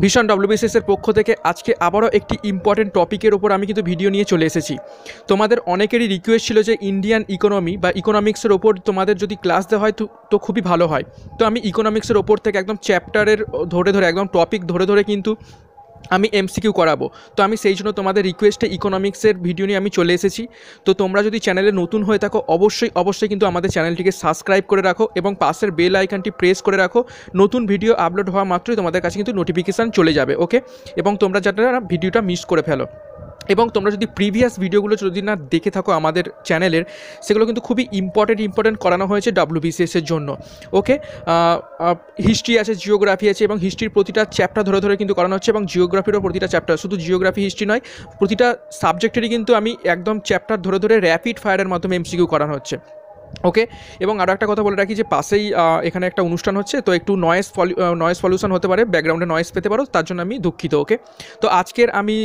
ভীষণ ডব্লিউবিসিএস এর পক্ষ থেকে আজকে আবারও একটি ইম্পর্টেন্ট টপিকের ওপর আমি কিন্তু ভিডিও নিয়ে চলে এসেছি। তোমাদের অনেকেরই রিকোয়েস্ট ছিল যে ইন্ডিয়ান ইকোনমি বা ইকোনমিক্সের ওপর তোমাদের যদি ক্লাস দেওয়া হয় তো খুবই ভালো হয়। তো আমি ইকোনমিক্সের ওপর থেকে একদম চ্যাপ্টারের ধরে একদম টপিক ধরে কিন্তু আমি এমসিকিউ করাবো। তো আমি সেই জন্য তোমাদের রিকোয়েস্টে ইকোনমিক্সের ভিডিও নিয়ে আমি চলে এসেছি। তো তোমরা যদি চ্যানেলে নতুন হয়ে থাকো অবশ্যই কিন্তু আমাদের চ্যানেলটিকে সাবস্ক্রাইব করে রাখো এবং পাশের বেল আইকনটি প্রেস করে রাখো। নতুন ভিডিও আপলোড হওয়া মাত্রই তোমাদের কাছে কিন্তু নোটিফিকেশান চলে যাবে, ওকে? এবং তোমরা যাতে ভিডিওটা মিস করে ফেলো, এবং তোমরা যদি প্রিভিয়াস ভিডিওগুলো যদি না দেখে থাকো আমাদের চ্যানেলের, সেগুলো কিন্তু খুবই ইম্পর্টেন্ট করানো হয়েছে ডব্লিউবিসিএসের জন্য, ওকে? হিস্ট্রি আছে, জিওগ্রাফি আছে, এবং হিস্ট্রির প্রতিটা চ্যাপ্টার ধরে কিন্তু করানো হচ্ছে, এবং জিওগ্রাফিরও প্রতিটা চ্যাপ্টার, শুধু জিওগ্রাফি হিস্ট্রি নয়, প্রতিটা সাবজেক্টেরই কিন্তু আমি একদম চ্যাপ্টার ধরে র্যাপিড ফায়ারের মাধ্যমে এমসিকিউ করানো হচ্ছে, ওকে? এবং আরও একটা কথা বলে রাখি যে পাশেই এখানে একটা অনুষ্ঠান হচ্ছে, তো একটু নয়েজ পলিউশন হতে পারে, ব্যাকগ্রাউন্ডে নয়েজ পেতে পারো, তার জন্য আমি দুঃখিত, ওকে? তো আজকের আমি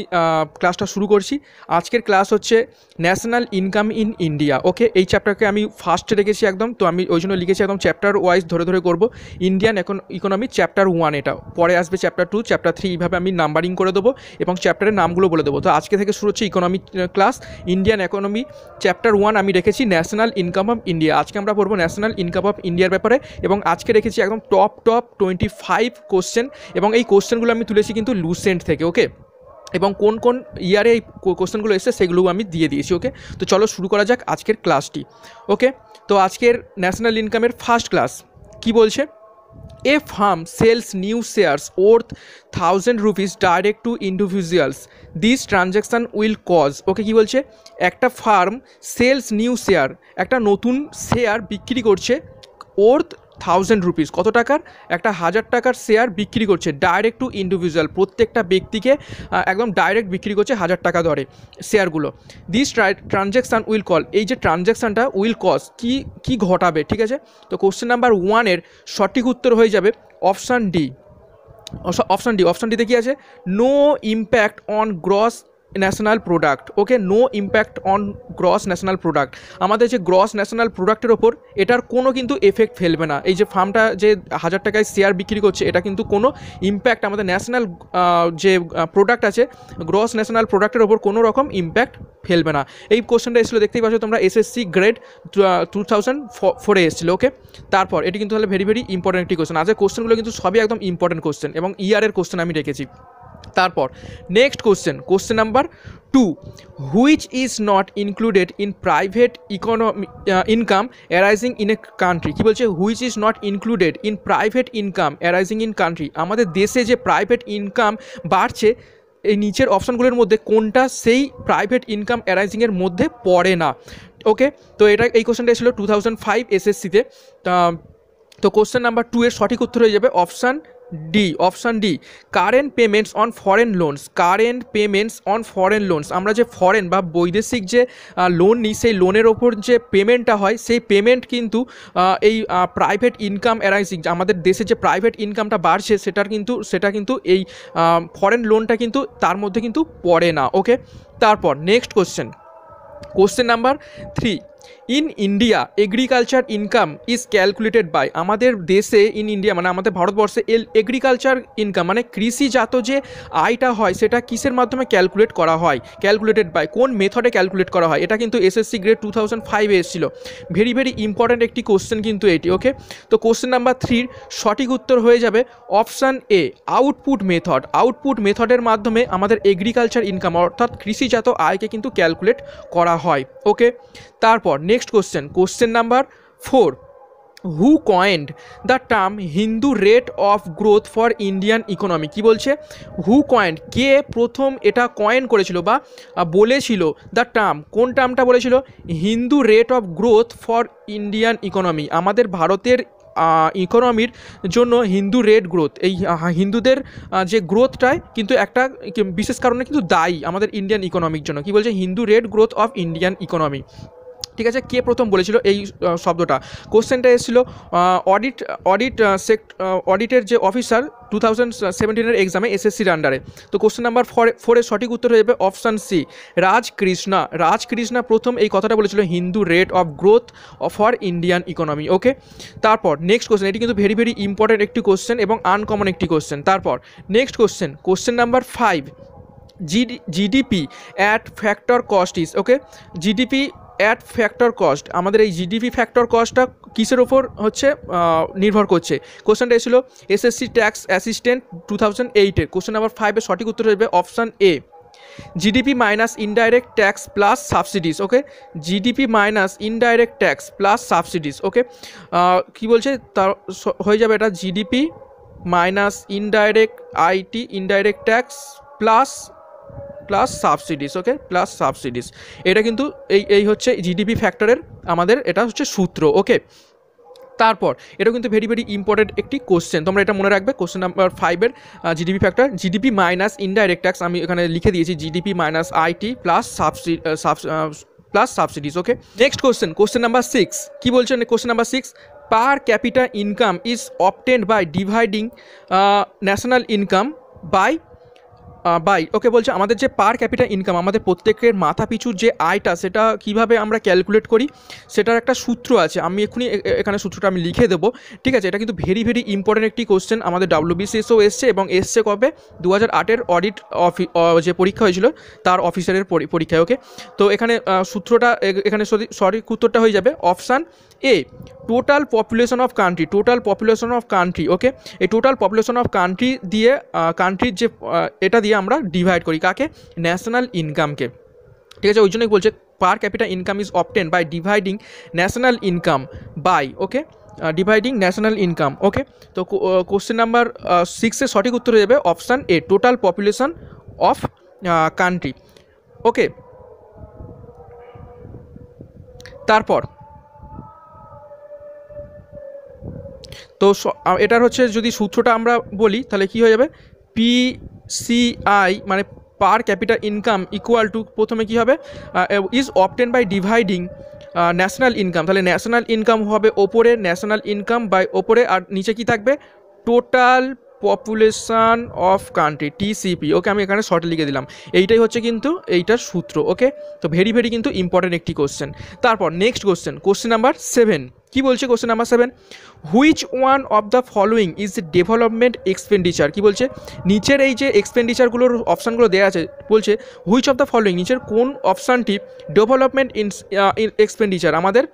ক্লাসটা শুরু করছি। আজকের ক্লাস হচ্ছে ন্যাশনাল ইনকাম ইন ইন্ডিয়া, ওকে? এই চ্যাপ্টারকে আমি ফার্স্টে রেখেছি একদম, তো আমি ওই জন্য লিখেছি একদম চ্যাপ্টার ওয়াইজ ধরে করবো। ইন্ডিয়ান ইকোনমি চ্যাপ্টার 1, এটা পরে আসবে চ্যাপ্টার 2, চ্যাপ্টার 3, এইভাবে আমি নাম্বারিং করে দেবো এবং চ্যাপ্টারের নামগুলো বলে দেবো। তো আজকে থেকে শুরু হচ্ছে economy class. Indian economy chapter 1 আমি রেখেছি ন্যাশনাল ইনকাম অফ ইন্ডিয়া। আজকে আমরা পড়বো ন্যাশনাল ইনকাম অফ ইন্ডিয়ার ব্যাপারে, এবং আজকে রেখেছি একদম টপ 25 কোশ্চেন, এবং এই কোশ্চেনগুলো আমি তুলেছি কিন্তু লুসেন্ট থেকে, ওকে? এবং কোন ইয়ারে এই কোশ্চেনগুলো এসেছে সেগুলো আমি দিয়ে দিয়েছি, ওকে? তো চলো শুরু করা যাক আজকের ক্লাসটি, ওকে? তো আজকের ন্যাশনাল ইনকামের ফার্স্ট ক্লাস কি বলছে? A firm sells new shares worth 1000 rupees direct to individuals, this transaction will cause, okay? কী বলছে? একটা ফার্ম সেলস নিউ শেয়ার, একটা নতুন শেয়ার বিক্রি করছে, ওর্থ 1000 রুপিস, কত টাকার? একটা 1000 টাকার শেয়ার বিক্রি করছে ডাইরেক্ট টু ইন্ডিভিজুয়াল, প্রত্যেকটা ব্যক্তিকে একদম ডাইরেক্ট বিক্রি করছে 1000 টাকা দরে শেয়ারগুলো। দিস ট্রানজ্যাকশান উইল কল, এই যে ট্রানজ্যাকশানটা উইল কজ কি ঘটাবে, ঠিক আছে? তো কোশ্চেন নাম্বার 1-এর সঠিক উত্তর হয়ে যাবে অপশান ডি। অপশান ডিতে কী আছে? No impact on gross national product, okay? No impact on gross national product, আমাদের যে গ্রস ন্যাশনাল প্রোডাক্টের ওপর এটার কোনো কিন্তু এফেক্ট ফেলবে না। এই যে ফার্মটা যে 1000 টাকায় শেয়ার বিক্রি করছে, এটা কিন্তু কোনো ইম্প্যাক্ট আমাদের ন্যাশনাল যে প্রোডাক্ট আছে, গ্রস ন্যাশনাল প্রোডাক্টের ওপর কোনো রকম ইম্প্যাক্ট ফেলবে না। এই কোশ্চেনটা এসেছিলো, দেখতেই পাচ্ছ তোমরা, এসএসসি গ্রেড 2004-এ এসেছিলো, ওকে? তারপর এটি কিন্তু তাহলে ভেরি ইম্পর্টেন্ট একটি কোশ্চেন। আজকের কোশ্চেনগুলো কিন্তু সবই একদম ইম্পর্টেন্ট কোশ্চেন, এবং ইয়ারের কোশ্চেন আমি রেখেছি। তারপর next question number 2, which is not included in private income arising in a country. কী বলছে? Which is not included in private income arising in country, আমাদের দেশে যে প্রাইভেট ইনকাম বাড়ছে, এই নিচের অপশানগুলোর মধ্যে কোনটা সেই প্রাইভেট ইনকাম অ্যারাইজিংয়ের মধ্যে পড়ে না, ওকে? তো এই কোশ্চেনটা এসেছিলো 2005 এসএসসিতে। তো কোশ্চেন নাম্বার 2-এর সঠিক উত্তর হয়ে যাবে option D, current payments on foreign loans. আমরা যে ফরেন বা বৈদেশিক যে লোন নিই, সেই লোনের ওপর যে পেমেন্টটা হয়, সেই পেমেন্ট কিন্তু এই প্রাইভেট ইনকাম অ্যারাইজিং, আমাদের দেশে যে প্রাইভেট ইনকামটা বাড়ছে সেটা কিন্তু এই ফরেন লোনটা কিন্তু তার মধ্যে কিন্তু পড়ে না, ওকে? তারপর next question number 3, in India agriculture income is calculated by, আমাদের দেশে ইন্ডিয়া মানে আমাদের ভারতবর্ষে এগ্রিকালচার ইনকাম মানে কৃষিজাত যে আয়টা হয়, সেটা কিসের মাধ্যমে ক্যালকুলেটেড বাই, কোন মেথডে ক্যালকুলেট করা হয়? এটা কিন্তু এসএসসি গ্রেড 2005-এ এসেছিল। ভেরি ইম্পর্ট্যান্ট একটি কোশ্চেন কিন্তু এটি, ওকে? তো কোশ্চেন নাম্বার 3-র সঠিক উত্তর হয়ে যাবে অপশান এ, আউটপুট মেথডের মাধ্যমে আমাদের এগ্রিকালচার ইনকাম অর্থাৎ কৃষিজাত আয়কে কিন্তু ক্যালকুলেট করা হয়, ওকে? তারপর next question number 4, who coined the term Hindu rate of growth for Indian economy. কী বলছে? হু কয়েন্ড, কে প্রথম এটা কয়েন করেছিল বা বলেছিল দ্য টার্ম, কোন টার্মটা বলেছিল? Hindu rate of growth for Indian economy, আমাদের ভারতের ইকোনমির জন্য হিন্দু রেট গ্রোথ, এই হিন্দুদের যে গ্রোথটায় কিন্তু একটা বিশেষ কারণে কিন্তু দায়ী আমাদের ইন্ডিয়ান ইকোনমির জন্য। কী বলছে? Hindu rate growth of Indian economy. ঠিক আছে, কে প্রথম বলেছিল এই শব্দটা? কোশ্চেনটা এসেছিল অডিটের যে অফিসার 2017 এক্সামে এসএসসির আন্ডারে। তো কোশ্চেন নাম্বার 4 এর সঠিক উত্তর হয়ে যাবে অপশান সি, রাজকৃষ্ণা প্রথম এই কথাটা বলেছিল, Hindu rate of growth for Indian economy. Okay, তারপর নেক্সট কোশ্চেন, এটি কিন্তু ভেরি ভেরি ইম্পর্টেন্ট একটি কোশ্চেন এবং আনকমন একটি কোশ্চেন। তারপর next question number 5, GDP at factor cost is, okay, GDP at factor cost, আমাদের এই জিডিপি ফ্যাক্টর কস্টটা কিসের ওপর হচ্ছে নির্ভর করছে? কোশ্চেনটা এসেছিল এসএসসি ট্যাক্স অ্যাসিস্ট্যান্ট 2008-এর। কোশ্চেন নাম্বার 5-এর সঠিক উত্তর হবে option A, GDP minus indirect tax plus subsidies. Okay, GDP minus indirect tax plus subsidies. Okay, কী বলছে তার হয়ে যাবে এটা, GDP minus indirect tax plus subsidies. Okay, plus subsidies, এটা কিন্তু এই হচ্ছে জিডিপি ফ্যাক্টরের আমাদের এটা হচ্ছে সূত্র। ওকে, তারপর এটা কিন্তু ভেরি ভেরি ইম্পর্টেন্ট একটি কোশ্চেন, তোমরা এটা মনে রাখবে। কোশ্চেন নাম্বার 5-এর GDP factor, GDP minus indirect tax, আমি এখানে লিখে দিয়েছি GDP minus IT plus subsidies. Okay, next question number 6 কি বলছেন? Question number 6, per capita income is obtained by dividing national income by. Okay, বলছে আমাদের যে পার ক্যাপিটা ইনকাম, আমাদের প্রত্যেকের মাথা পিছুর যে আয়টা, সেটা কিভাবে আমরা ক্যালকুলেট করি সেটার একটা সূত্র আছে, আমি এক্ষুনি এখানে সূত্রটা আমি লিখে দেবো। ঠিক আছে, এটা কিন্তু ভেরি ভেরি ইম্পর্টেন্ট একটি কোশ্চেন, আমাদের WBCSও এসছে এবং এসছে কবে? 2008-এর অডিট যে পরীক্ষা হয়েছিল তার অফিসারের পরীক্ষায়। ওকে, তো এখানে সূত্রটা এখানে সঠিক উত্তরটা হয়ে যাবে option A, total population of country. Okay, এই টোটাল পপুলেশন অফ কান্ট্রি দিয়ে কান্ট্রির যে এটা দিয়ে আমরা ডিভাইড করি কাকে? ন্যাশনাল ইনকামকে। ঠিক আছে, ওই জন্যই বলছে per capita income is obtain by dividing national income by. Okay, dividing national income. Okay, তো কোশ্চেন নাম্বার 6-এর সঠিক উত্তর হয়ে যাবে option A, total population of country. Okay, তারপর তো এটার হচ্ছে যদি সূত্রটা আমরা বলি তাহলে কী হয়ে যাবে? PCI মানে per capita income equal to, প্রথমে কী হবে? Is obtain by dividing national income, তাহলে ন্যাশনাল ইনকাম হবে ওপরে, ন্যাশনাল ইনকাম বাই ওপরে, আর নিচে কি থাকবে? Total population of country, TCP। ওকে, আমি এখানে শর্টে লিখে দিলাম, এইটাই হচ্ছে কিন্তু এইটার সূত্র। ওকে, তো ভেরি ভেরি কিন্তু ইম্পর্টেন্ট একটি কোশ্চেন। তারপর নেক্সট কোশ্চেন নাম্বার 7 কি বলছে? Question number 7, which one of the following is development expenditure? কি বলছে? নিচের এই যে এক্সপেন্ডিচারগুলোর অপশানগুলো দেওয়া আছে, বলছে হুইচ অফ দ্য ফলোয়িং, নিচের কোন অপশানটি ডেভেলপমেন্ট এক্সপেন্ডিচার, আমাদের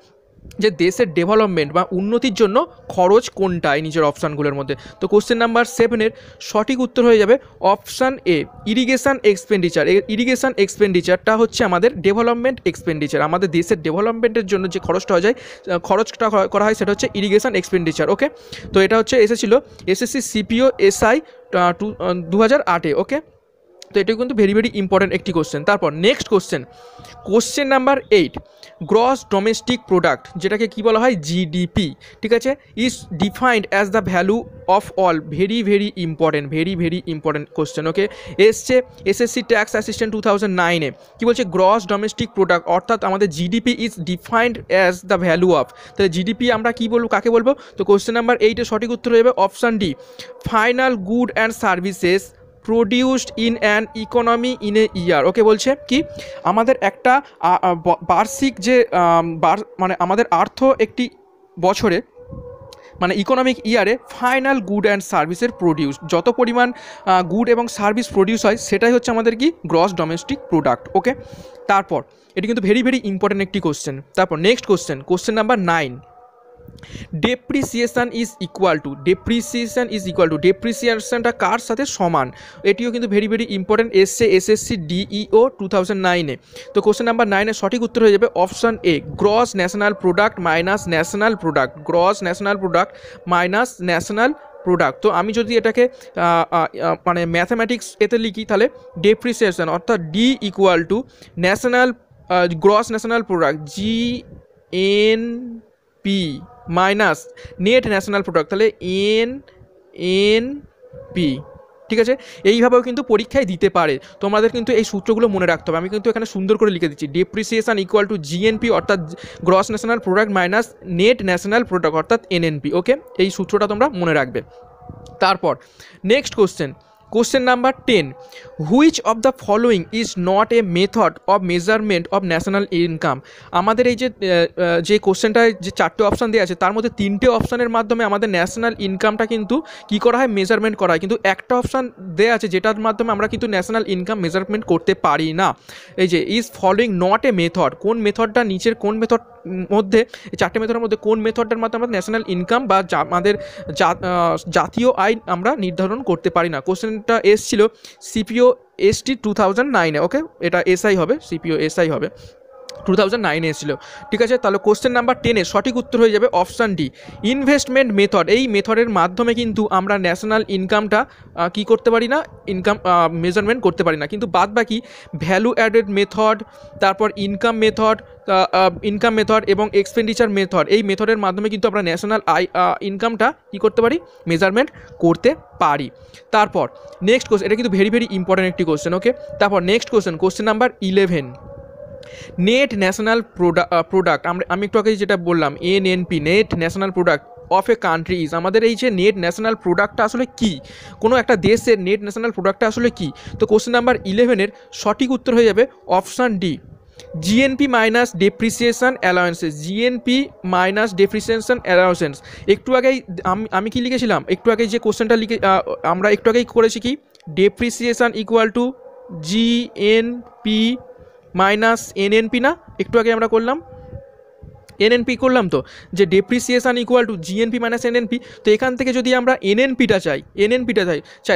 যে দেশের ডেভেলপমেন্ট বা উন্নতির জন্য খরচ কোনটা এই নিজের অপশানগুলোর মধ্যে? তো কোশ্চেন নাম্বার 7-এর সঠিক উত্তর হয়ে যাবে option A, irrigation expenditure. Irrigation এক্সপেন্ডিচারটা হচ্ছে আমাদের ডেভেলপমেন্ট এক্সপেন্ডিচার, আমাদের দেশের ডেভেলপমেন্টের জন্য যে খরচটা হয়ে যায়, খরচটা করা হয় সেটা হচ্ছে ইরিগেশন এক্সপেন্ডিচার। ওকে, তো এটা হচ্ছে এসেছিল SSC CPO SI 2008-এ। ওকে, তো এটা কিন্তু ভেরি ভেরি ইম্পর্টেন্ট একটি কোশ্চেন। তারপর next question number 8, gross domestic product, যেটাকে কি বলা হয়? জিডিপি। ঠিক আছে, is defined as the value of all, very very important question. Okay, এসছে SSC ট্যাক্স অ্যাসিস্ট্যান্ট 2009-এ। কি বলছে? গ্রস ডোমেস্টিক প্রোডাক্ট, অর্থাৎ আমাদের GDP is defined as the value of, তাহলে জিডিপি আমরা কি বলবো, কাকে বলবো? তো কোশ্চেন নাম্বার 8-এর সঠিক উত্তর হবে option D, final good and services produced in an economy in a year. Okay, বলছে কি আমাদের একটা বার্ষিক যে মানে আমাদের একটি বছরে মানে ইকোনমিক ইয়ারে ফাইনাল গুড অ্যান্ড সার্ভিসের প্রডিউস, যত পরিমাণ গুড এবং সার্ভিস প্রডিউস হয় সেটাই হচ্ছে আমাদের কি? Gross domestic product. ওকে, তারপর এটি কিন্তু ভেরি ভেরি ইম্পর্টেন্ট একটি কোশ্চেন। তারপর নেক্সট কোশ্চেন নাম্বার 9, ডেপ্রিসিয়েশনটা কার সাথে সমান? এটিও কিন্তু ভেরি ভেরি ইম্পর্টেন্ট, এসছে SSC DEO 2009-এ। তো কোশ্চেন নাম্বার 9-এর সঠিক উত্তর হয়ে যাবে অপশান এ, gross national product minus national product. তো আমি যদি এটাকে মানে ম্যাথামেটিক্স এতে লিখি তাহলে ডেপ্রিসিয়েশন অর্থাৎ D equal to national gross national product GNP minus net national product, তাহলে NNP। ঠিক আছে, এইভাবেও কিন্তু পরীক্ষায় দিতে পারে। তোমাদের কিন্তু এই সূত্রগুলো মনে রাখতে হবে। আমি কিন্তু এখানে সুন্দর করে লিখে দিচ্ছি, ডেপ্রিসিয়েশন ইকুয়াল টু জিএনপি অর্থাৎ gross national product minus net national product অর্থাৎ এনএনপি। ওকে, এই সূত্রটা তোমরা মনে রাখবে। তারপর next question number 10, which of the following is not a method of measurement of national income. আমাদের এই যে কোশ্চেনটায় যে 4টে অপশান দেওয়া আছে তার মধ্যে 3টে অপশানের মাধ্যমে আমাদের ন্যাশনাল ইনকামটা কিন্তু কী করা হয়, মেজারমেন্ট করা হয়, কিন্তু একটা অপশান দেওয়া আছে যেটার মাধ্যমে আমরা কিন্তু ন্যাশনাল ইনকাম মেজারমেন্ট করতে পারি না। এই যে is following not a method, কোন মেথডটা নিচের কোন মেথড মধ্যে, এই 4টে মেথডের মধ্যে কোন মেথডটার মাধ্যমে আমরা ন্যাশনাল ইনকাম বা আমাদের জাতীয় আয় আমরা নির্ধারণ করতে পারি না। কোশ্চেনটা এসছিল সিপিও এসটি 2009-এ। ওকে, এটা এসআই হবে, সিপিও এসআই হবে, 2009-এ এসেছিল। ঠিক আছে, তাহলে কোশ্চেন নাম্বার 10-এর সঠিক উত্তর হয়ে যাবে অপশান ডি, ইনভেস্টমেন্ট মেথড। এই মেথডের মাধ্যমে কিন্তু আমরা ন্যাশনাল ইনকামটা কী করতে পারি না, ইনকাম মেজারমেন্ট করতে পারি না, কিন্তু বাদ বাকি ভ্যালু অ্যাডেড মেথড, তারপর ইনকাম মেথড এবং এক্সপেন্ডিচার মেথড, এই মেথডের মাধ্যমে কিন্তু আমরা ন্যাশনাল ইনকামটা কী করতে পারি, মেজারমেন্ট করতে পারি। তারপর নেক্সট কোশ্চেন, এটা কিন্তু ভেরি ভেরি ইম্পর্টেন্ট একটি কোশ্চেন। ওকে, তারপর next question number 11, net national product. আমি একটু আগে যেটা বললাম NNP, net national product of a country is. আমাদের এই যে নেট ন্যাশনাল প্রোডাক্টটা আসলে কী, কোনো একটা দেশের নেট ন্যাশনাল প্রোডাক্টটা আসলে কী। তো কোশ্চেন নাম্বার 11-এর সঠিক উত্তর হয়ে যাবে option D, GNP minus depreciation allowances. GNP minus depreciation allowances. একটু আগেই আমি কি লিখেছিলাম, একটু আগেই যে কোশ্চেনটা আমরা একটু আগেই করেছি কি, depreciation equal to GNP minus NNP না, একটু আগে আমরা করলাম এনএনপি করলাম, তো যে depreciation equal to GNP minus NNP. তো এখান থেকে যদি আমরা এনএনপিটা চাই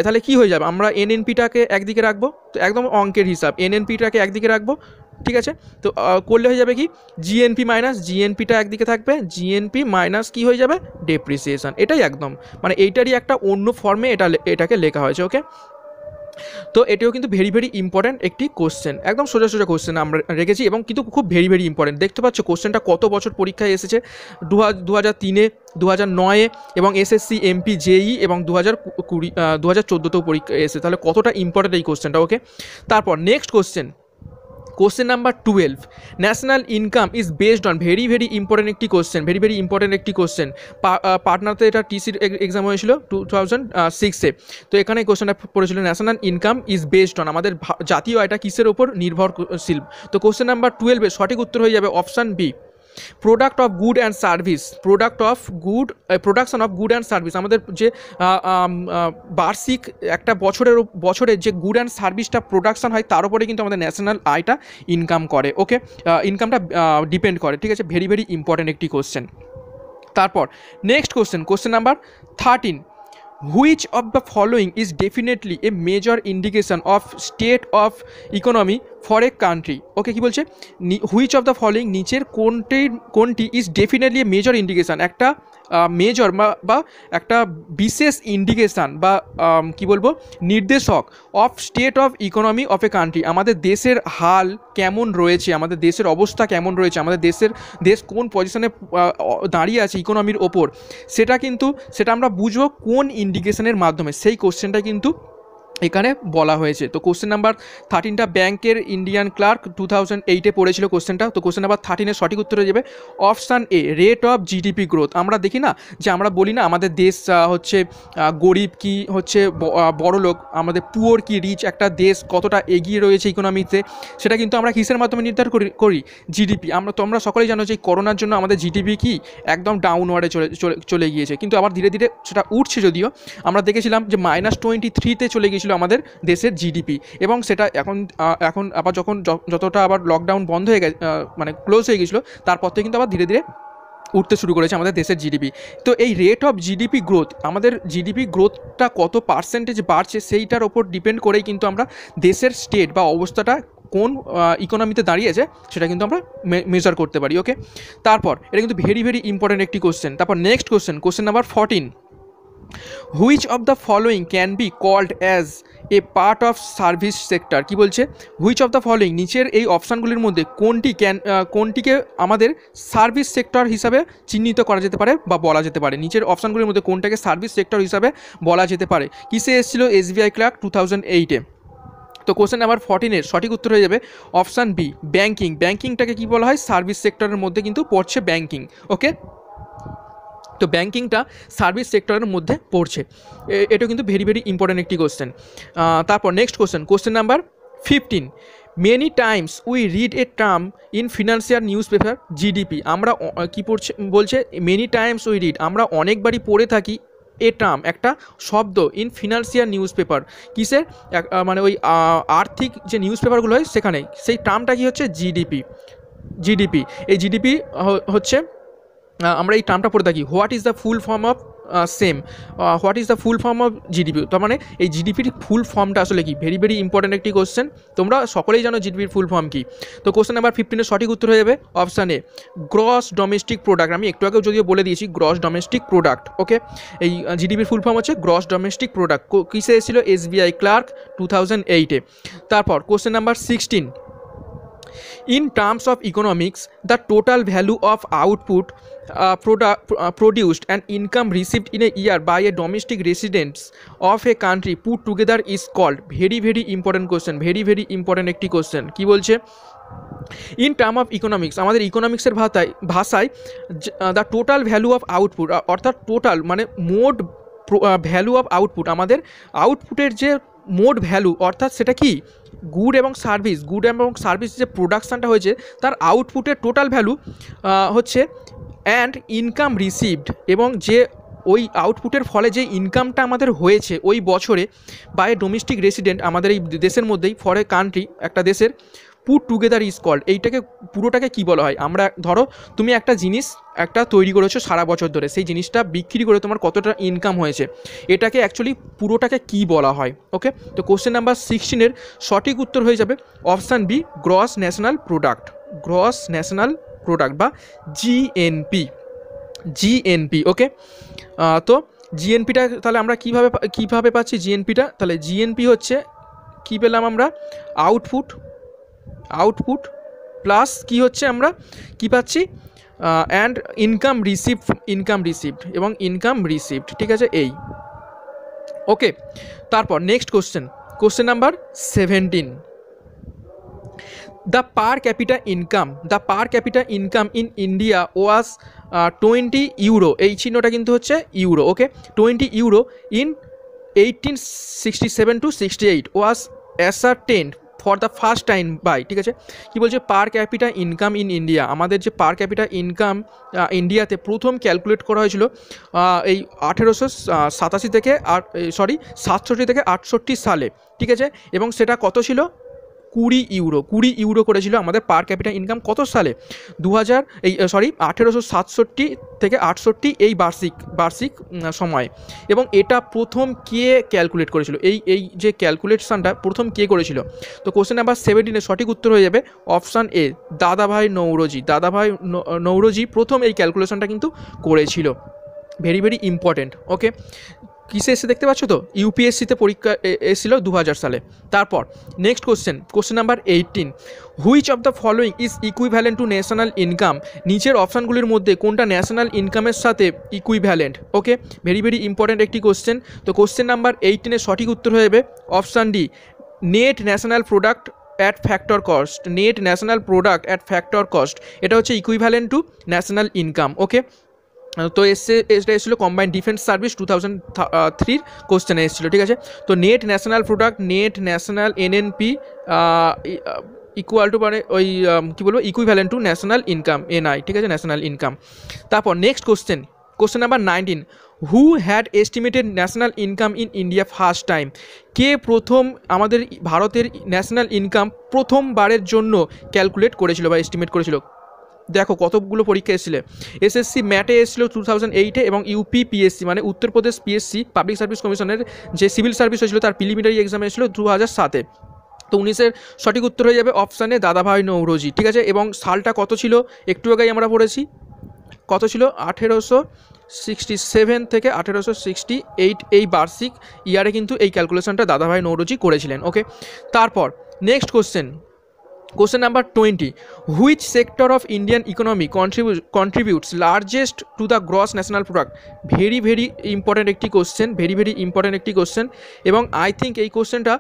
তাহলে কি হয়ে যাবে, আমরা এনএনপিটাকে একদিকে রাখবো, তো একদম অঙ্কের হিসাব, এনএনপিটাকে একদিকে রাখবো। ঠিক আছে, তো করলে হয়ে যাবে কি, জিএনপিটা একদিকে থাকবে, জিএনপি মাইনাস কি হয়ে যাবে, ডেপ্রিসিয়েশন। এটাই একদম মানে এইটারই একটা অন্য ফর্মে এটাকে লেখা হয়েছে। ওকে, তো এটিও কিন্তু ভেরি ভেরি ইম্পর্ট্যান্ট একটি কোশ্চেন, একদম সোজা কোশ্চেন আমরা রেখেছি এবং কিন্তু খুব ভেরি ভেরি ইম্পর্ট্যান্ট। দেখতে পাচ্ছ কোশ্চেনটা কত বছর পরীক্ষায় এসেছে, 2003-এ, 2009-এ এবং এসএসসি এমপি জেই এবং 2014-তেও পরীক্ষা এসেছে। তাহলে কতটা ইম্পর্ট্যান্ট এই কোশ্চেনটা। ওকে, তারপর next question number 12, national income is based on. Very very important একটি কোশ্চেন, পাটনাতে এটা টিসির এক্সাম হয়েছিল 2006-এ। তো এখানে কোশ্চেনটা পড়েছিল national income is based on, আমাদের জাতীয় আয়টা কিসের ওপর নির্ভরশীল। তো কোশ্চেন নাম্বার 12-এর সঠিক উত্তর হয়ে যাবে option B, product of good and service. Production of good and service, আমাদের যে বার্ষিক একটা বছরে যে গুড অ্যান্ড সার্ভিসটা প্রোডাকশন হয় তার উপরে কিন্তু আমাদের ন্যাশনাল আয়টা ইনকাম করে। ওকে, ইনকামটা ডিপেন্ড করে। ঠিক আছে, ভেরি ভেরি ইম্পর্টেন্ট একটি কোশ্চেন। তারপর next question number 13, which of the following is definitely a major indication of state of economy for a country. Okay, কী বলছে, হুইচ অফ দ্য ফলোয়িং নিচের কোনটি is definitely a major indication, একটা major বা একটা বিশেষ indication বা কি বলবো, নির্দেশক of state of economy of a country. আমাদের দেশের হাল কেমন রয়েছে, আমাদের দেশের অবস্থা কেমন রয়েছে, আমাদের দেশ কোন পজিশনে দাঁড়িয়ে আছে ইকোনমির ওপর, সেটা আমরা বুঝবো কোন ইন্ডিকেশনের মাধ্যমে, সেই কোশ্চেনটা কিন্তু এখানে বলা হয়েছে। তো কোশ্চেন নাম্বার 13টা ব্যাংকের ইন্ডিয়ান ক্লার্ক 2008-এ পড়েছিল কোশ্চেনটা। তো কোশ্চেন নাম্বার 13-এর সঠিক উত্তর হয়ে যাবে option A, rate of GDP growth. আমরা দেখি না যে আমরা বলি না আমাদের দেশ হচ্ছে গরিব কি হচ্ছে বড় লোক, আমাদের পুয়ার কি রিচ, একটা দেশ কতটা এগিয়ে রয়েছে ইকোনমিতে, সেটা কিন্তু আমরা কিসের মাধ্যমে নির্ধারণ করি, জিডিপি। তোমরা সকলেই জানো যে করোনার জন্য আমাদের জিডিপি কি একদম ডাউনওয়ার্ডে চলে গিয়েছে, কিন্তু আবার ধীরে ধীরে সেটা উঠছে। যদিও আমরা দেখেছিলাম যে -23-তে চলে গিয়েছিল আমাদের দেশের জিডিপি, এবং সেটা এখন আবার যতটা আবার লকডাউন বন্ধ হয়ে গেছে, মানে ক্লোজ হয়ে গেছিলো, তারপর থেকে কিন্তু আবার ধীরে ধীরে উঠতে শুরু করেছে আমাদের দেশের জিডিপি। তো এই রেট অফ জিডিপি গ্রোথ, আমাদের জিডিপি গ্রোথটা কত পার্সেন্টেজ বাড়ছে সেইটার ওপর ডিপেন্ড করেই কিন্তু আমরা দেশের স্টেট বা অবস্থাটা কোন ইকোনমিতে দাঁড়িয়েছে সেটা কিন্তু আমরা মেজার করতে পারি। ওকে, তারপর এটা কিন্তু ভেরি ভেরি ইম্পর্টেন্ট একটি কোশ্চেন। তারপর next question number 14, which of the following can be called as a part of service sector. কী বলছে, হুইচ অফ দ্য ফলোয়িং নিচের এই অপশানগুলির মধ্যে কোনটিকে আমাদের সার্ভিস সেক্টর হিসাবে চিহ্নিত করা যেতে পারে বা বলা যেতে পারে। নিচের অপশানগুলির মধ্যে কোনটাকে সার্ভিস সেক্টর হিসাবে বলা যেতে পারে। কিসে এসেছিল, SBI ক্লার্ক 2008-এ। তো কোশ্চেন নাম্বার 14-এর সঠিক উত্তর হয়ে যাবে অপশান বি, ব্যাঙ্কিং। ব্যাঙ্কিংটাকে কী বলা হয়, সার্ভিস সেক্টরের মধ্যে কিন্তু পড়ছে ব্যাঙ্কিং। ওকে, তো ব্যাঙ্কিংটা সার্ভিস সেক্টরের মধ্যে পড়ছে। এটা কিন্তু ভেরি ভেরি ইম্পর্টেন্ট একটি কোশ্চেন। তারপর next question number 15, many Times we read a term in financial news paper GDP. আমরা কী বলছে, মেনি টাইমস উই রিড, আমরা অনেকবারই পড়ে থাকি এ টার্ম, একটা শব্দ, ইন ফিনান্সিয়াল নিউজ পেপার। কিসের, মানে ওই আর্থিক যে নিউজ পেপারগুলো হয় সেখানে, সেই টার্মটা কি হচ্ছে, জিডিপি। এই জিডিপি হচ্ছে, আমরা এই টার্মটা পড়ে থাকি। What is the full form of what is the full form of GDP. তার মানে এই জিডিপির ফুল ফর্মটা আসলে কি, ভেরি ভেরি ইম্পর্টেন্ট একটি কোশ্চেন। তোমরা সকলেই জানো জিডিপির ফুল ফর্ম কি। তো কোশ্চেন নাম্বার 15-এর সঠিক উত্তর হয়ে যাবে অপশান এ, গ্রস ডোমেস্টিক প্রোডাক্ট। আমি একটু আগেও যদিও বলে দিয়েছি গ্রস ডোমেস্টিক প্রোডাক্ট। ওকে, এই জিডিপির ফুল ফর্ম হচ্ছে গ্রস ডোমেস্টিক প্রোডাক্ট। কিসে এসেছিল, SBI ক্লার্ক 2008-এ। তারপর question number 16, in terms of economics, the total value of output produced and income received in a year by a domestic residents of a country put together is called, very very important question, very very important একটি question. কি বলছে, in term of economics, আমাদের ইকোনমিক্সের ভাষায় the total value of output, অর্থাৎ total মানে মোট value of output, আমাদের আউটপুটের যে মোট ভ্যালু, অর্থাৎ সেটা কি, গুড এবং সার্ভিস যে প্রোডাকশানটা হয়েছে তার আউটপুটের টোটাল ভ্যালু হচ্ছে, অ্যান্ড ইনকাম রিসিভড, এবং যে ওই আউটপুটের ফলে যে ইনকামটা আমাদের হয়েছে ওই বছরে বাই ডোমেস্টিক রেসিডেন্ট, আমাদের এই দেশের মধ্যেই, ফর এ কান্ট্রি, একটা দেশের, পুট টুগেদার ইজ কল্ড। এইটাকে পুরোটাকে কি বলা হয়, আমরা ধরো তুমি একটা জিনিস তৈরি করেছো সারা বছর ধরে, সেই জিনিসটা বিক্রি করে তোমার কতটা ইনকাম হয়েছে, এটাকে অ্যাকচুয়ালি পুরোটাকে কি বলা হয়। ওকে, তো কোশ্চেন নাম্বার 16-এর সঠিক উত্তর হয়ে যাবে option B, gross national product বা জিএনপি। ওকে, তো জিএনপিটা তাহলে আমরা কীভাবে পাচ্ছি জিএনপিটা, তাহলে জিএনপি হচ্ছে কি পেলাম আমরা, আউটপুট প্লাস কি হচ্ছে, আমরা কি পাচ্ছি, অ্যান্ড ইনকাম রিসিভড এবং ইনকাম রিসিভড। ঠিক আছে, এই। ওকে, তারপর next question number 17, the per capita income in India was 20 euro. এই চিহ্নটা কিন্তু হচ্ছে euro. Okay, 20 euro in 1867 to 68 was ascertained for the first time by. ঠিক আছে, কী বলছে, per capita income in India, আমাদের যে পার ক্যাপিটা ইনকাম ইন্ডিয়াতে প্রথম ক্যালকুলেট করা হয়েছিল এই 1887 থেকে 67 থেকে 68 সালে। ঠিক আছে, এবং সেটা কত ছিল, 20 ইউরো করেছিল আমাদের পার ক্যাপিটা ইনকাম কত সালে, 1867 থেকে 68 এই বার্ষিক সময়ে। এবং এটা প্রথম কে ক্যালকুলেট করেছিল, এই যে ক্যালকুলেশনটা প্রথম কে করেছিল। তো কোশ্চেন নাম্বার 17-এর সঠিক উত্তর হয়ে যাবে অপশান এ, দাদাভাই নৌরোজি প্রথম এই ক্যালকুলেশনটা কিন্তু করেছিল। Very very important. ওকে, কিসে এসে দেখতে পাচ্ছ তো, ইউপিএসসিতে পরীক্ষা এসেছিল 2000 সালে। তারপর next question number 18, which of the following is equivalent to national income. নিচের অপশানগুলির মধ্যে কোনটা ন্যাশনাল ইনকামের সাথে ইকুইভ্যালেন্ট। ওকে, ভেরি ভেরি ইম্পর্টেন্ট একটি কোশ্চেন। তো কোশ্চেন নাম্বার 18-এর সঠিক উত্তর হয়ে যাবে option D, net national product at factor cost. এটা হচ্ছে equivalent to national income. Okay, তো এটা এসেছিলো কম্বাইন্ড ডিফেন্স সার্ভিস 2003 কোশ্চেনে এসেছিলো। ঠিক আছে, তো net national NNP equal to মানে ওই কী বলবো, equivalent to national income, NI. ঠিক আছে, ন্যাশনাল ইনকাম। তারপর next question number 19, who had estimated national income in India first time. কে প্রথম আমাদের ভারতের ন্যাশনাল ইনকাম প্রথমবারের জন্য ক্যালকুলেট করেছিল বা এস্টিমেট করেছিল। দেখো কতগুলো পরীক্ষা এসেছিলো, এসএসসি ম্যাটে এসেছিলো 2008-এ, এবং ইউপিপিএসসি মানে উত্তরপ্রদেশ পিএসসি পাবলিক সার্ভিস কমিশনের যে সিভিল সার্ভিস হয়েছিল তার প্রিলিমিনারি এক্সাম এসেছিলো 2007-এ। তো 19-এর সঠিক উত্তর হয়ে যাবে অপশানে দাদাভাই নৌরোজি। ঠিক আছে, এবং সালটা কত ছিল একটু আগেই আমরা পড়েছি, কত ছিল, 1867 থেকে 1868 এই বার্ষিক ইয়ারে কিন্তু এই ক্যালকুলেশনটা দাদাভাই নৌরোজি করেছিলেন। ওকে, তারপর next question number 20, which sector of Indian economy contributes largest to the gross national product? Very important একটি কোশ্চেন, ভেরি ইম্পর্ট্যান্ট একটি কোশ্চেন, এবং আই থিঙ্ক এই কোশ্চেনটা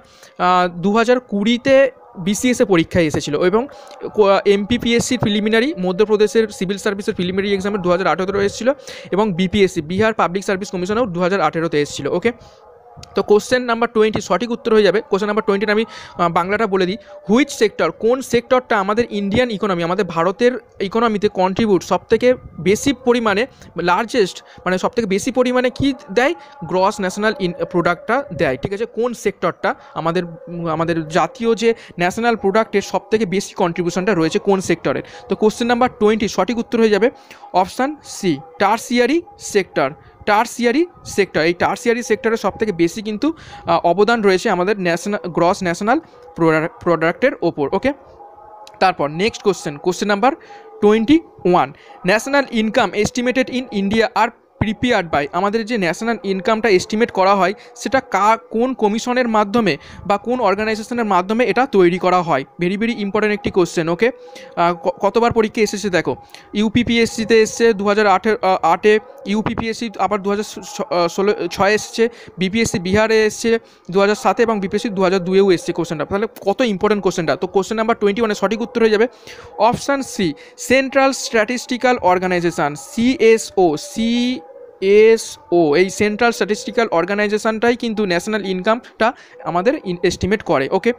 2020-তে বিসিএসে পরীক্ষায় এসেছিল, এবং এমপিপিএসসি প্রিলিমিনারি মধ্যপ্রদেশের সিভিল সার্ভিসের প্রিলিমিনারি এক্সামে 2018-তে এসেছিলো, এবং বিপিএসসি বিহার পাবলিক সার্ভিস কমিশনেও 2018-তে এসেছিলো। ওকে, তো কোশ্চেন নাম্বার 20 সঠিক উত্তর হয়ে যাবে। কোশ্চেন নাম্বার 20 আমি বাংলাটা বলে দিই, হুইচ সেক্টর, কোন সেক্টরটা আমাদের ইন্ডিয়ান ইকোনমি, আমাদের ভারতের ইকোনমিতে কন্ট্রিবিউট সবথেকে বেশি পরিমাণে, লার্জেস্ট মানে সবথেকে বেশি পরিমাণে কি দেয়, গ্রস ন্যাশনাল প্রোডাক্টটা দেয়। ঠিক আছে, কোন সেক্টরটা আমাদের জাতীয় যে ন্যাশনাল প্রোডাক্টের সবথেকে বেশি কন্ট্রিবিউশনটা রয়েছে কোন সেক্টরের? তো কোশ্চেন নাম্বার 20 সঠিক উত্তর হয়ে যাবে option C, tertiary sector. Tertiary sector, এই টারসিয়ারি সেক্টরের সবথেকে বেশি কিন্তু অবদান রয়েছে আমাদের গ্রস ন্যাশনাল প্রোডাক্টের ওপর। ওকে, তারপর next question number 21, national income estimated in India are prepared by, আমাদের যে ন্যাশনাল ইনকামটা এস্টিমেট করা হয় সেটা কোন কমিশনের মাধ্যমে বা কোন অর্গানাইজেশনের মাধ্যমে এটা তৈরি করা হয়? ভেরি ইম্পর্ট্যান্ট একটি কোশ্চেন। ওকে, কতবার পরীক্ষা এসেছে দেখো, ইউপিপিএসসিতে এসছে 2008-এ, ইউপিপিএসসি আবার 2006 এসছে, বিপিএসসি বিহারে এসছে 2007 এবং বিপিএসসি 2002-এও এসছে কোশ্চেনটা। তাহলে কত ইম্পর্টেন্ট কোশ্চেনটা। তো কোশ্চেন নাম্বার 21 সঠিক উত্তর হয়ে যাবে option C, central statistical organisation, CSO. এই সেন্ট্রাল স্ট্যাটিস্টিক্যাল অর্গানাইজেশনটাই কিন্তু ন্যাশনাল ইনকামটা আমাদের এস্টিমেট করে। ওকে,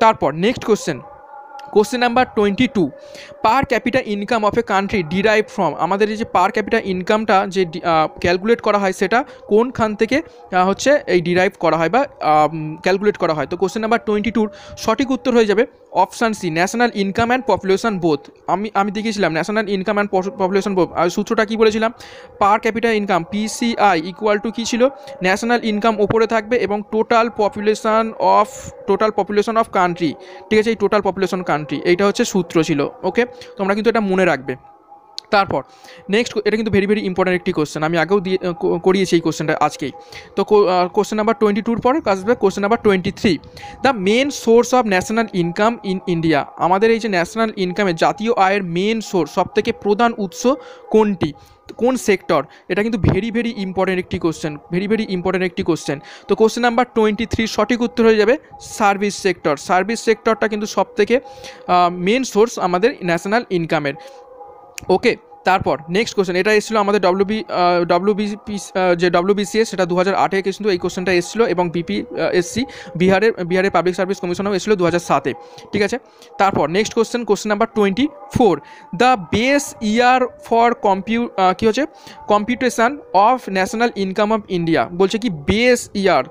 তারপর next question number 22, per capita income of a country derive from, আমাদের এই যে পার ক্যাপিটা ইনকামটা যে ক্যালকুলেট করা হয় সেটা কোনখান থেকে হচ্ছে এই ডিরাইভ করা হয় বা ক্যালকুলেট করা হয়? তো কোশ্চেন নাম্বার 22 সঠিক উত্তর হয়ে যাবে option C, national income and population both. আমি দেখিয়েছিলাম national income and population both, আর সূত্রটা কী বলেছিলাম, per capita income PCI equal to কী ছিল, ন্যাশনাল ইনকাম ওপরে থাকবে এবং টোটাল পপুলেশন অফ কান্ট্রি। ঠিক আছে, এই টোটাল পপুলেশন কান্ট্রি, এইটা হচ্ছে সূত্র ছিল। ওকে, তোমরা কিন্তু এটা মনে রাখবে। তারপর নেক্সট, এটা কিন্তু ভেরি ইম্পর্ট্যান্ট একটি কোশ্চেন, আমি আগেও করিয়েছি এই কোশ্চেনটা আজকেই। তো কোশ্চেন নাম্বার 22 পরে আসবে question number 23, the main source of national income in India, আমাদের এই যে ন্যাশনাল ইনকামের জাতীয় আয়ের মেন সোর্স সবথেকে প্রধান উৎস কোনটি, কোন সেক্টর? এটা কিন্তু ভেরি ইম্পর্ট্যান্ট একটি কোশ্চেন, ভেরি ইম্পর্ট্যান্ট একটি কোশ্চেন। তো কোশ্চেন নাম্বার 23 সঠিক উত্তর হয়ে যাবে সার্ভিস সেক্টর। সার্ভিস সেক্টরটা কিন্তু সবথেকে মেন সোর্স আমাদের ন্যাশনাল ইনকামের। ওকে, তারপর নেক্সট কোশ্চেন, এটা এসেছিলো আমাদের ডব্লিউবিসিএস, সেটা 2008-এ কিন্তু এই কোশ্চেনটা এসেছিলো, এবং বিপিএসসি বিহারের পাবলিক সার্ভিস কমিশনেও এসেছিলো 2007-এ। ঠিক আছে, তারপর next question number 24, the base year for computation of national income of India, বলছে কি base year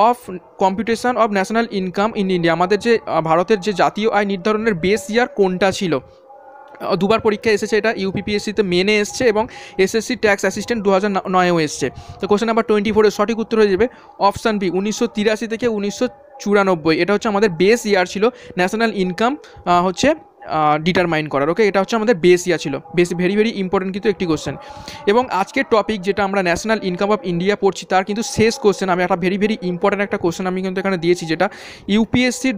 of computation of national income in India, আমাদের যে ভারতের যে জাতীয় আয় নির্ধারণের বেস ইয়ার কোনটা ছিল? দুবার পরীক্ষা এসেছে এটা, ইউপিপিএসসিতে মেনে এসছে এবং এসএসসি ট্যাক্স অ্যাসিস্ট্যান্ট 2009-এও এসছে। তো কোশ্চেন নাম্বার 24 সঠিক উত্তর হয়ে যাবে অপশান বি, 1983 থেকে 1994, এটা হচ্ছে আমাদের বেস ইয়ার ছিল ন্যাশনাল ইনকাম হচ্ছে ডিটারমাইন করার। ওকে, এটা হচ্ছে আমাদের বেস ইয়ার ছিল, ভেরি ইম্পর্টেন্ট কিন্তু একটি কোশ্চেন। এবং আজকের টপিক যেটা আমরা ন্যাশনাল ইনকাম অফ ইন্ডিয়া পড়ছি তার কিন্তু শেষ কোশ্চেন, আমি একটা ভেরি ইম্পর্টেন্ট একটা কোশ্চেন আমি কিন্তু এখানে দিয়েছি, যেটা ইউপিএসসির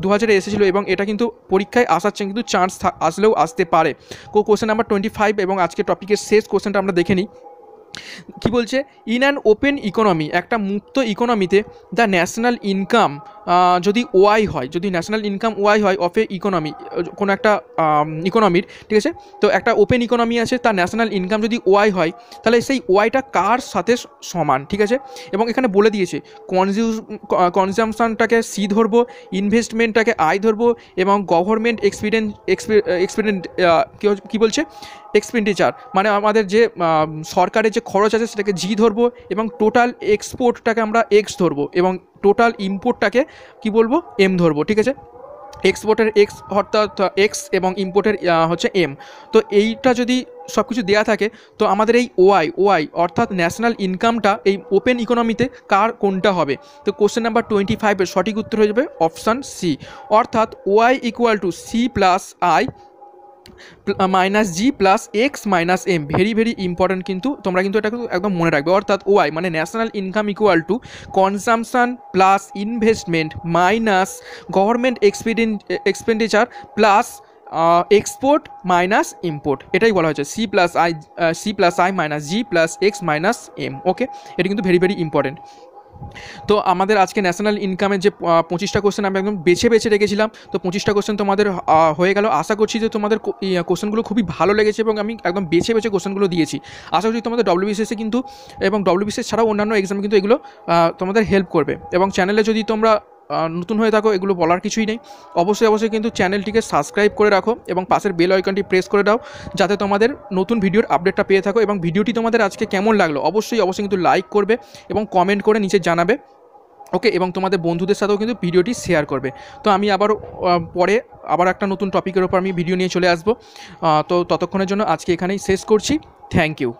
2000-এ এসেছিলো, এবং এটা কিন্তু পরীক্ষায় আসার কিন্তু চান্স আসলেও আসতে পারে। কোশ্চেন নাম্বার 25 এবং আজকের টপিকের শেষ কোশ্চেনটা আমরা দেখে নিই। কি বলছে, ইন অ্যান ওপেন ইকোনমি, একটা মুক্ত ইকোনমিতে দ্য ন্যাশনাল ইনকাম যদি ওয়াই হয়, যদি ন্যাশনাল ইনকাম ওয়াই হয় অফ এ ইকোনমি, কোনো একটা ইকোনমির, ঠিক আছে, তো একটা ওপেন ইকোনমি আছে, তার ন্যাশনাল ইনকাম যদি ওয়াই হয় তাহলে সেই ওয়াইটা কার সাথে সমান? ঠিক আছে, এবং এখানে বলে দিয়েছে কনজামশনটাকে সি ধরবো, ইনভেস্টমেন্টটাকে আই ধরবো, এবং গভর্নমেন্ট কী বলছে এক্সপেন্ডিচার, মানে আমাদের যে সরকারের যে খরচ আছে সেটাকে জি ধরবো, এবং টোটাল এক্সপোর্টটাকে আমরা এক্স ধরবো, এবং টোটাল ইম্পোর্টটাকে কি বলবো, এম ধরবো। ঠিক আছে, এক্সপোর্টের এক্স অর্থাৎ এক্স এবং ইম্পোর্টের হচ্ছে এম। তো এইটা যদি সব কিছু দেওয়া থাকে তো আমাদের এই ওয়াই অর্থাৎ ন্যাশনাল ইনকামটা এই ওপেন ইকোনমিতে কোনটা হবে? তো কোশ্চেন নাম্বার 25-এর সঠিক উত্তর হয়ে যাবে অপশান সি, অর্থাৎ Y equal to C plus I minus G plus X minus M, very very important, কিন্তু তোমরা কিন্তু এটা একদম মনে রাখবে। অর্থাৎ ওয়াই মানে national income equal to consumption plus investment minus government expenditure plus export minus import, এটাই বলা হয়েছে C plus I minus G plus X minus M. Okay, এটা কিন্তু ভেরি ভেরি ইম্পর্টেন্ট। তো আমাদের আজকে ন্যাশনাল ইনকামের যে 25টা কোশ্চেন আমি একদম বেছে বেছে রেখেছিলাম, তো 25টা কোশ্চেন তোমাদের হয়ে গেল। আশা করছি যে তোমাদের কোশ্চেনগুলো খুবই ভালো লেগেছে এবং আমি একদম বেছে বেছে কোশ্চেনগুলো দিয়েছি। আশা করছি তোমাদের ডব্লিউবিসিএসে কিন্তু এবং ডব্লিউবিসিএস ছাড়াও অন্যান্য এক্সামে কিন্তু এগুলো তোমাদের হেল্প করবে। এবং চ্যানেলে যদি তোমরা নতুন হয়ে থাকো, এগুলো বলার কিছুই নেই, অবশ্যই কিন্তু চ্যানেলটিকে সাবস্ক্রাইব করে রাখো এবং পাশের বেল আইকনটি প্রেস করে দাও, যাতে তোমাদের নতুন ভিডিওর আপডেটটা পেয়ে থাকো। এবং ভিডিওটি তোমাদের আজকে কেমন লাগলো অবশ্যই কিন্তু লাইক করবে এবং কমেন্ট করে নিচে জানাবে। ওকে, এবং তোমাদের বন্ধুদের সাথেও কিন্তু ভিডিওটি শেয়ার করবে। তো আমি পরে আবার একটা নতুন টপিকের ওপর আমি ভিডিও নিয়ে চলে আসবো। তো ততক্ষণের জন্য আজকে এখানেই শেষ করছি। Thank you.